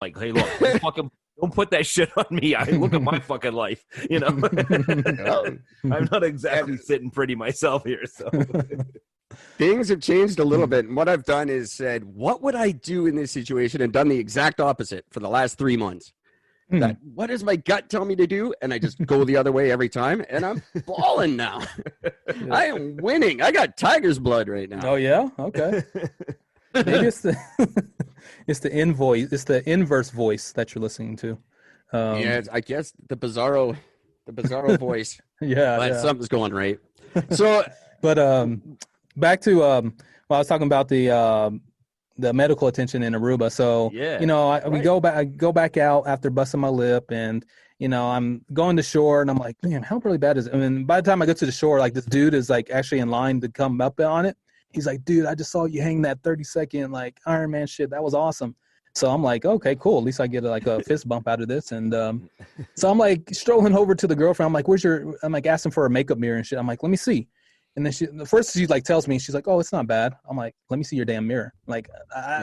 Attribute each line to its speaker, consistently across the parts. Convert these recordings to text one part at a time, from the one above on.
Speaker 1: Like, hey, look, don't put that shit on me. I look at my fucking life, you know. I'm not exactly sitting pretty myself here, so.
Speaker 2: Things have changed a little bit, and what I've done is said, what would I do in this situation, and done the exact opposite for the last 3 months. That what does my gut tell me to do, and I just go the other way every time, and I'm balling now. I am winning. I got tiger's blood right now.
Speaker 3: Oh yeah, okay. Maybe it's the inverse voice that you're listening to.
Speaker 2: Yeah, I guess the bizarro voice.
Speaker 3: Yeah,
Speaker 2: but something's going right. So,
Speaker 3: but back to I was talking about the medical attention in Aruba. So you know, I go back out after busting my lip, and you know, I'm going to shore, and I'm like, man, how really bad is it? I mean, by the time I get to the shore, like this dude is like actually in line to come up on it. He's like, dude, I just saw you hang that 30-second like Iron Man shit. That was awesome. So I'm like, okay, cool. At least I get like a fist bump out of this. And so I'm like strolling over to the girlfriend. I'm like, I'm like asking for a makeup mirror and shit. I'm like, let me see. And then she like tells me, she's like, oh, it's not bad. I'm like, let me see your damn mirror. Like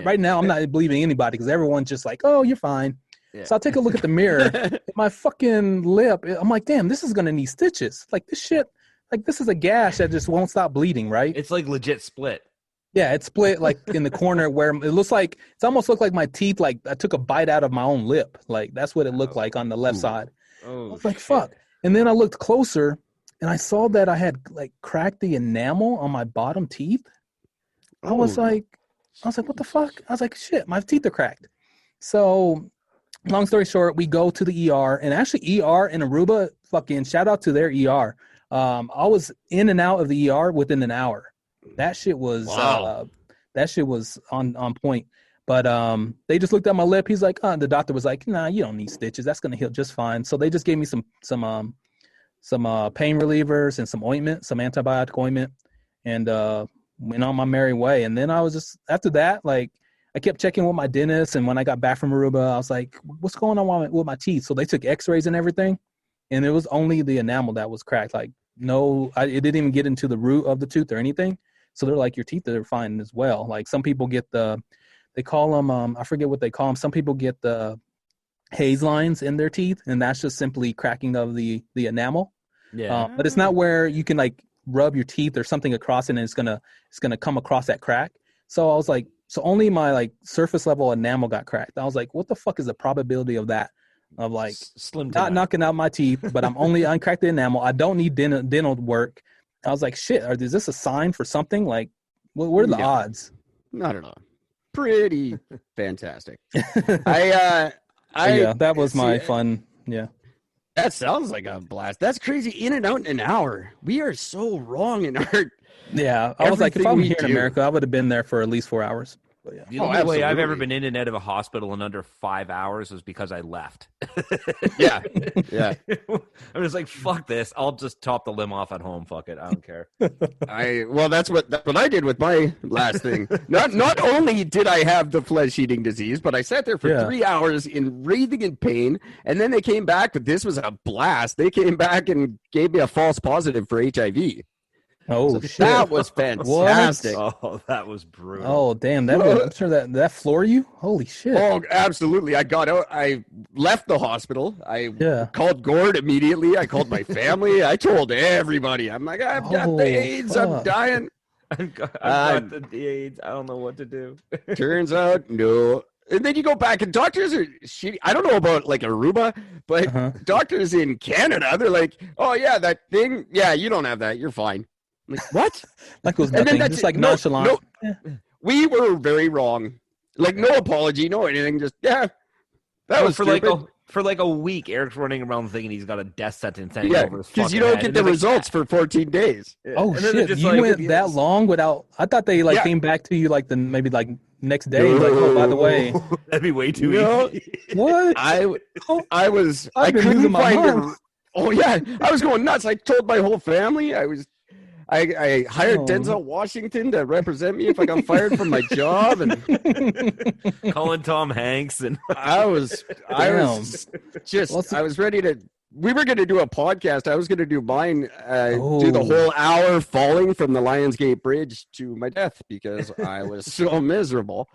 Speaker 3: right now, I'm not believing anybody because everyone's just like, oh, you're fine. Yeah. So I'll take a look at the mirror. My fucking lip. I'm like, damn, this is going to need stitches. Like this shit. Like, this is a gash that just won't stop bleeding, right?
Speaker 1: It's like legit split.
Speaker 3: Yeah, it's split like in the corner where it looks like, it's almost looked like my teeth, like I took a bite out of my own lip. Like, that's what it looked like on the left side. I was like, fuck. And then I looked closer and I saw that I had like cracked the enamel on my bottom teeth. I was like, what the fuck? I was like, shit, my teeth are cracked. So long story short, we go to the ER, and actually ER in Aruba, fucking shout out to their ER. I was in and out of the ER within an hour. That shit was on point. But they just looked at my lip. He's like, the doctor was like, nah, you don't need stitches. That's gonna heal just fine. So they just gave me some pain relievers and some ointment, some antibiotic ointment, and went on my merry way. And then I was just after that, like I kept checking with my dentist. And when I got back from Aruba, I was like, what's going on with my teeth? So they took X-rays and everything. And it was only the enamel that was cracked. Like, it didn't even get into the root of the tooth or anything. So they're like, your teeth are fine as well. Like some people get they call them, I forget what they call them. Some people get the haze lines in their teeth, and that's just simply cracking of the enamel. Yeah. But it's not where you can like rub your teeth or something across it and it's gonna come across that crack. So I was like, so only my like surface level enamel got cracked. I was like, what the fuck is the probability of that? Of like
Speaker 1: slim
Speaker 3: not knocking out my teeth, but I'm only uncracked the enamel. I don't need dental work. I was like, shit, is this a sign for something? Like, what are the odds?
Speaker 2: Not at all. Pretty fantastic.
Speaker 3: Yeah, that was my fun. Yeah.
Speaker 2: That sounds like a blast. That's crazy. In and out in an hour. We are so wrong in our.
Speaker 3: Yeah. I was like, if I'm here in America, I would have been there for at least 4 hours. But yeah.
Speaker 1: The only way I've ever been in and out of a hospital in under 5 hours was because I left.
Speaker 2: Yeah.
Speaker 1: I'm just like, fuck this. I'll just top the limb off at home. Fuck it. I don't care.
Speaker 2: That's what I did with my last thing. Not only did I have the flesh-eating disease, but I sat there for 3 hours in writhing in pain, and then they came back, but this was a blast. They came back and gave me a false positive for HIV.
Speaker 3: Oh,
Speaker 2: so
Speaker 3: shit.
Speaker 2: That was fantastic.
Speaker 1: Oh, that was brutal.
Speaker 3: Oh, damn. I'm sure that floor you? Holy shit.
Speaker 2: Oh, absolutely. I got out. I left the hospital. I called Gord immediately. I called my family. I told everybody. I'm like, I've got the AIDS. Fuck. I'm dying.
Speaker 1: I've got the AIDS. I don't know what to do.
Speaker 2: Turns out, no. And then you go back, and doctors are shitty. I don't know about like Aruba, but doctors in Canada, they're like, oh, yeah, that thing. Yeah, you don't have that. You're fine. I'm like, what?
Speaker 3: Like it was nothing, just like nonchalant.
Speaker 2: No, we were very wrong. Like no apology, no anything. Just that was
Speaker 1: for stupid. like a week. Eric's running around thinking he's got a death sentence hanging over his
Speaker 2: because you don't get the results for 14 days.
Speaker 3: Yeah. Oh shit! You went that long without? I thought they came back to you like maybe next day. Like, oh, by the way,
Speaker 1: that'd be way too easy.
Speaker 3: What?
Speaker 2: I couldn't find her. Oh yeah, I was going nuts. I told my whole family. I hired Denzel Washington to represent me if I got fired from my job, and
Speaker 1: calling Tom Hanks, and
Speaker 2: I was ready to. We were going to do a podcast. I was going to do mine, do the whole hour falling from the Lionsgate Bridge to my death because I was so miserable.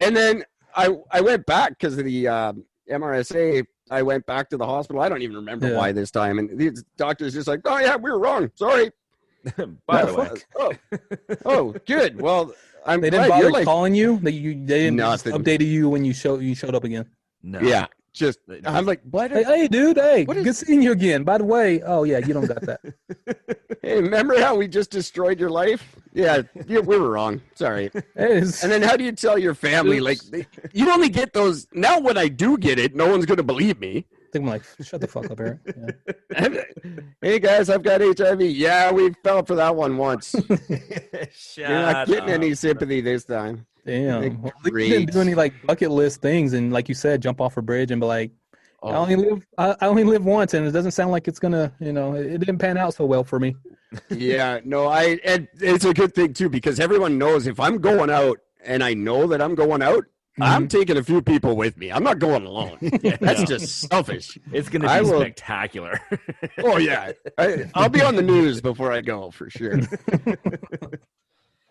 Speaker 2: And then I went back because of the MRSA. I went back to the hospital. I don't even remember why this time. And the doctor's just like, oh, yeah, we were wrong. Sorry.
Speaker 1: By the way.
Speaker 2: Oh, good. Well,
Speaker 3: they didn't bother calling you? They didn't update you when you showed up again?
Speaker 1: No.
Speaker 2: Yeah. Just, I'm like, what?
Speaker 3: Hey, dude, good seeing you again. By the way, oh, yeah, you don't got that.
Speaker 2: Hey, remember how we just destroyed your life? Yeah, we were wrong. Sorry. And then how do you tell your family? Like, you only get those. Now when I do get it, no one's going to believe me.
Speaker 3: I think I'm like, shut the fuck up, Eric. Yeah.
Speaker 2: Hey, guys, I've got HIV. Yeah, we fell for that one once. You're not getting any sympathy this time.
Speaker 3: Damn. Well, you didn't do any like bucket list things, and like you said, jump off a bridge and be like, I only live once, and it doesn't sound like it's gonna, it didn't pan out so well for me.
Speaker 2: Yeah, no, and it's a good thing too, because everyone knows if I'm going out and I know that I'm going out, I'm taking a few people with me. I'm not going alone. That's just selfish.
Speaker 1: It's going to be spectacular.
Speaker 2: Oh yeah, I'll be on the news before I go for sure.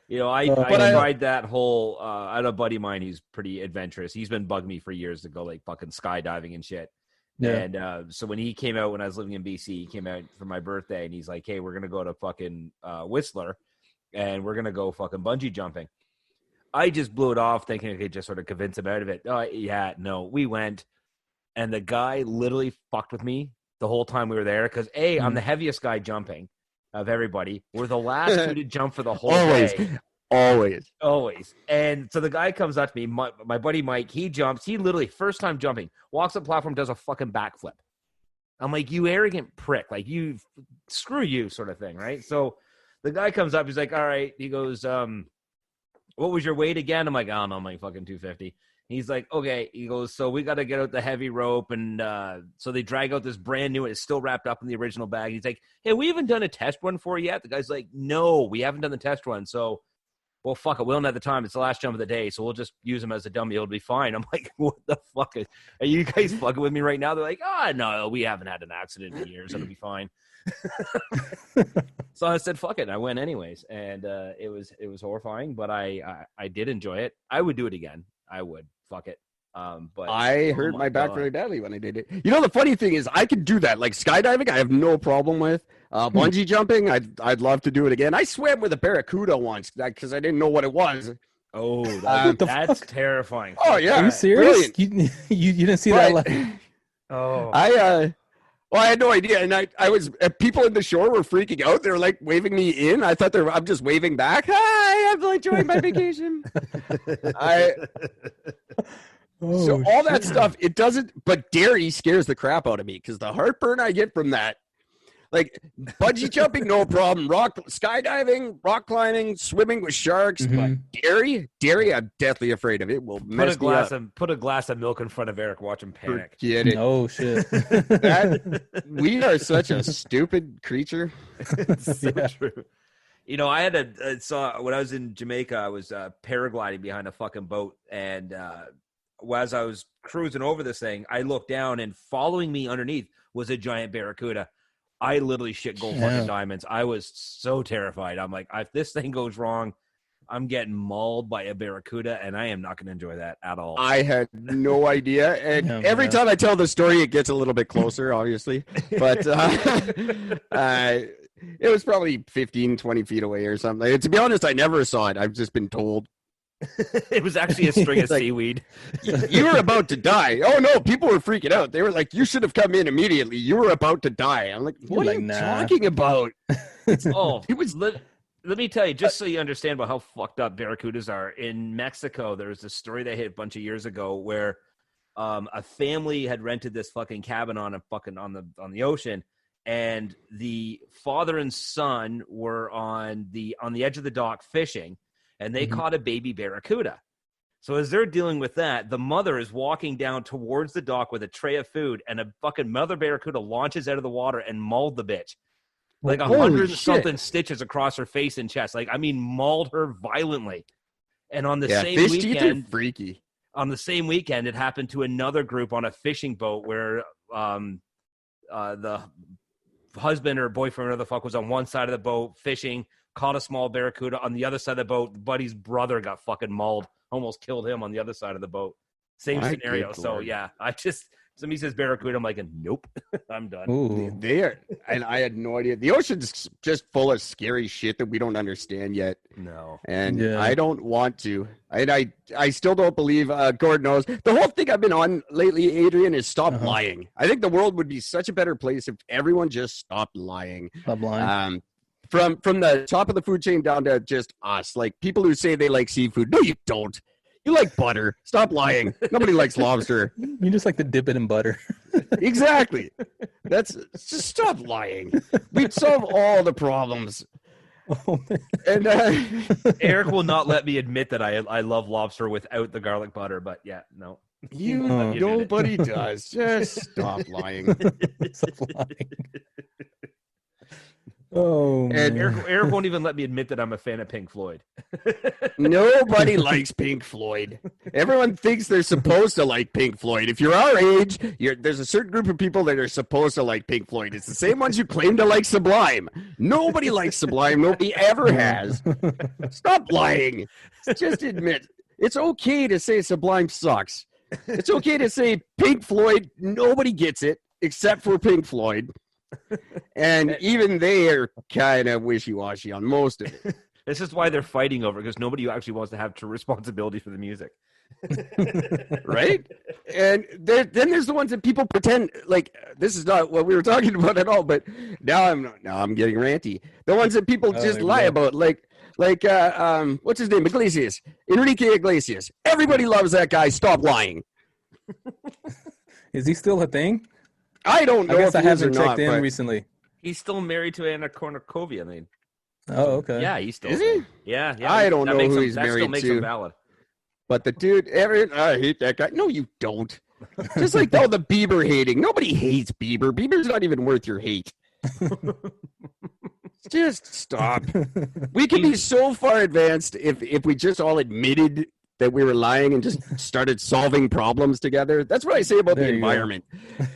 Speaker 1: I tried that whole. I had a buddy of mine who's pretty adventurous. He's been bugging me for years to go like fucking skydiving and shit. Yeah. And so when he came out, when I was living in BC, he came out for my birthday, and he's like, "Hey, we're gonna go to fucking Whistler, and we're gonna go fucking bungee jumping." I just blew it off, thinking I could just sort of convince him out of it. Oh yeah, no, we went, and the guy literally fucked with me the whole time we were there because I'm the heaviest guy jumping of everybody. We're the last two to jump for the whole day. Always. And so the guy comes up to me, my buddy Mike, he jumps. He literally, first time jumping, walks up the platform, does a fucking backflip. I'm like, you arrogant prick. Like, you, screw you sort of thing, right? So the guy comes up. He's like, all right. He goes, what was your weight again? I'm like, I don't know, I'm like fucking 250. He's like, okay. He goes, so we got to get out the heavy rope. And so they drag out this brand new, it's still wrapped up in the original bag. He's like, hey, we haven't done a test run for you yet. The guy's like, no, we haven't done the test run. So, well, fuck it. We don't have the time. It's the last jump of the day. So we'll just use him as a dummy. It'll be fine. I'm like, what the fuck? Are you guys fucking with me right now? They're like, oh, no, we haven't had an accident in years. It'll be fine. So I said, fuck it. And I went anyways. And it was horrifying, but I did enjoy it. I would do it again. I would. Fuck it. But
Speaker 2: I hurt my back really badly when I did it. The funny thing is I could do that. Like skydiving, I have no problem with. Bungee jumping, I'd love to do it again. I swam with a barracuda once because I didn't know what it was.
Speaker 1: Oh, that's terrifying.
Speaker 2: Oh yeah,
Speaker 3: are you serious? You didn't see that?
Speaker 2: Oh, I had no idea, and I was people in the shore were freaking out. They were like waving me in. I thought I'm just waving back. Hi, I'm enjoying my vacation. So all that stuff, it doesn't, but dairy scares the crap out of me because the heartburn I get from that, like bungee jumping, no problem. Skydiving, rock climbing, swimming with sharks, but dairy, I'm deathly afraid of. It will mess me up.
Speaker 1: Put a glass of milk in front of Eric, watch him panic.
Speaker 2: Forget it.
Speaker 3: Oh shit.
Speaker 2: We are such a stupid creature.
Speaker 1: It's so true. I had when I was in Jamaica, I was paragliding behind a fucking boat, and as I was cruising over this thing, I looked down, and following me underneath was a giant barracuda. I literally shit gold fucking diamonds. I was so terrified. I'm like, if this thing goes wrong, I'm getting mauled by a barracuda, and I am not going to enjoy that at all.
Speaker 2: I had no idea, and every time I tell the story, it gets a little bit closer, obviously. But it was probably 15, 20 feet away or something. To be honest, I never saw it. I've just been told.
Speaker 1: It was actually a string of seaweed.
Speaker 2: You were about to die. Oh no, people were freaking out. They were like, you should have come in immediately. You were about to die. I'm like, what are you talking about?
Speaker 1: Let me tell you, just so you understand about how fucked up barracudas are. In Mexico, there was a story that hit a bunch of years ago where a family had rented this fucking cabin on the ocean, and the father and son were on the edge of the dock fishing, and they caught a baby barracuda. So as they're dealing with that, the mother is walking down towards the dock with a tray of food, and a fucking mother barracuda launches out of the water and mauled the bitch. Like 100-something stitches across her face and chest. Like, I mean, mauled her violently. And on the same
Speaker 2: fish
Speaker 1: weekend,
Speaker 2: teeth are freaky.
Speaker 1: On the same weekend, it happened to another group on a fishing boat where the husband or boyfriend or whatever the fuck was on one side of the boat fishing, caught a small barracuda. On the other side of the boat, the buddy's brother got fucking mauled, almost killed him on the other side of the boat. Same scenario. So yeah, somebody says barracuda, I'm like, nope, I'm done.
Speaker 2: Ooh. They are, and I had no idea. The ocean's just full of scary shit that we don't understand yet.
Speaker 1: No,
Speaker 2: and I don't want to. And I still don't believe. Gordon knows the whole thing I've been on lately. Adrian is stop lying. I think the world would be such a better place if everyone just stopped lying.
Speaker 3: Stop lying.
Speaker 2: From the top of the food chain down to just us, like people who say they like seafood. No, you don't. You like butter. Stop lying. Nobody likes lobster.
Speaker 3: You just like to dip it in butter.
Speaker 2: Exactly. Just stop lying. We'd solve all the problems.
Speaker 3: Oh,
Speaker 2: and
Speaker 1: Eric will not let me admit that I love lobster without the garlic butter. But yeah, no.
Speaker 2: Nobody does. Just stop lying.
Speaker 3: Stop lying. Oh,
Speaker 1: and Eric won't even let me admit that I'm a fan of Pink Floyd.
Speaker 2: Nobody likes Pink Floyd. Everyone thinks they're supposed to like Pink Floyd. If you're our age, there's a certain group of people that are supposed to like Pink Floyd. It's the same ones who claim to like Sublime. Nobody likes Sublime. Nobody ever has. Stop lying. Just admit. It's okay to say Sublime sucks. It's okay to say Pink Floyd, nobody gets it except for Pink Floyd. And even they are kind of wishy-washy on most of it.
Speaker 1: This is why they're fighting over it, because nobody actually wants to have true responsibility for the music.
Speaker 2: Right? And then there's the ones that people pretend like this is not what we were talking about at all, but now I'm getting ranty. The ones that people just lie about, like what's his name? Iglesias. Enrique Iglesias. Everybody loves that guy. Stop lying.
Speaker 3: Is he still a thing?
Speaker 2: I don't know.
Speaker 3: I guess I haven't checked in recently.
Speaker 1: He's still married to Anna Kournikova, I mean.
Speaker 3: Oh, okay.
Speaker 1: Yeah, he's still.
Speaker 2: Is he?
Speaker 1: Yeah.
Speaker 2: I don't know who he's
Speaker 1: that
Speaker 2: married
Speaker 1: still makes
Speaker 2: to.
Speaker 1: him valid.
Speaker 2: But the dude, I hate that guy. No, you don't. Just like all the Bieber hating. Nobody hates Bieber. Bieber's not even worth your hate. Just stop. We could be so far advanced if we just all admitted that we were lying and just started solving problems together. That's what I say about the environment.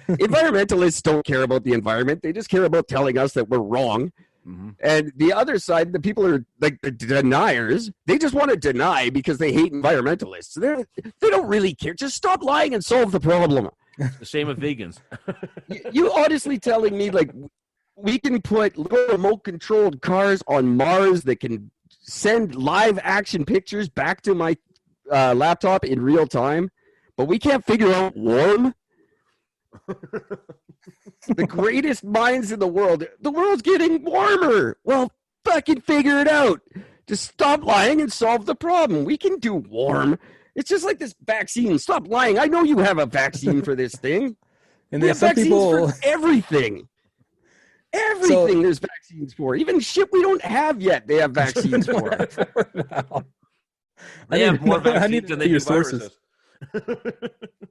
Speaker 2: Environmentalists don't care about the environment. They just care about telling us that we're wrong. Mm-hmm. And the other side, the people are like the deniers. They just want to deny because they hate environmentalists. They don't really care. Just stop lying and solve the problem.
Speaker 1: The same with vegans.
Speaker 2: You honestly telling me like we can put little remote controlled cars on Mars that can send live action pictures back to my laptop in real time, but we can't figure out warm? The greatest minds in the world's getting warmer. Well, fucking figure it out. Just stop lying and solve the problem. We can do warm. It's just like this vaccine. Stop lying. I know you have a vaccine for this thing. And there's vaccines for everything. Everything there's vaccines for. Even shit we don't have yet, they have vaccines for.
Speaker 1: They have more vaccines than they do viruses.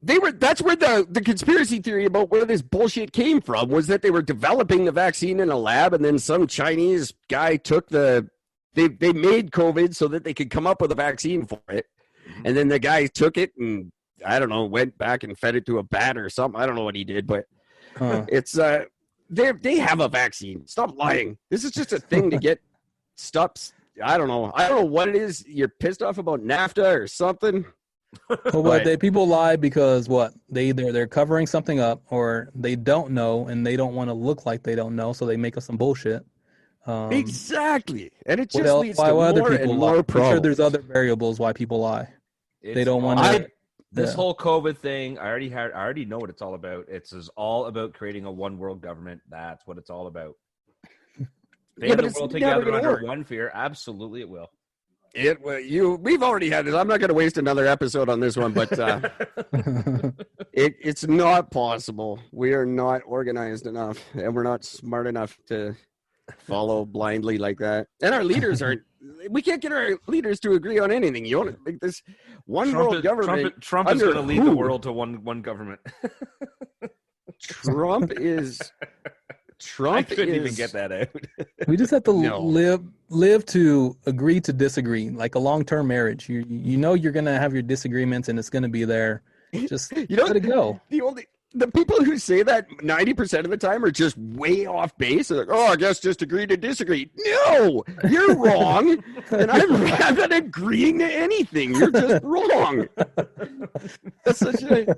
Speaker 2: That's where the conspiracy theory about where this bullshit came from was that they were developing the vaccine in a lab, and then some Chinese guy took they made COVID so that they could come up with a vaccine for it. And then the guy took it and I don't know, went back and fed it to a bat or something. I don't know what he did, but it's they have a vaccine. Stop lying. This is just a thing to get stops. I don't know what it is. You're pissed off about NAFTA or something.
Speaker 3: Well, people lie because they're covering something up, or they don't know and they don't want to look like they don't know, so they make up some bullshit.
Speaker 2: Exactly, and it just leads to more and more problems.
Speaker 3: I'm sure there's other variables why people lie. They don't want to.
Speaker 1: This whole COVID thing, I already know what it's all about. It's all about creating a one world government. That's what it's all about. Band the world together under one fear. Absolutely, it will.
Speaker 2: We've already had it. I'm not going to waste another episode on this one, but it's not possible. We are not organized enough, and we're not smart enough to follow blindly like that. And our leaders aren't. We can't get our leaders to agree on anything. You want to make this one world government?
Speaker 1: Trump is going to lead the world to one government.
Speaker 2: Trump
Speaker 1: I couldn't even get that out.
Speaker 3: We just have to live to agree to disagree, like a long-term marriage. You know you're going to have your disagreements, and it's going to be there. Just let it go.
Speaker 2: the people who say that 90% of the time are just way off base. They're like, oh, I guess just agree to disagree. No, you're wrong. And I'm not agreeing to anything. You're just wrong. That's such a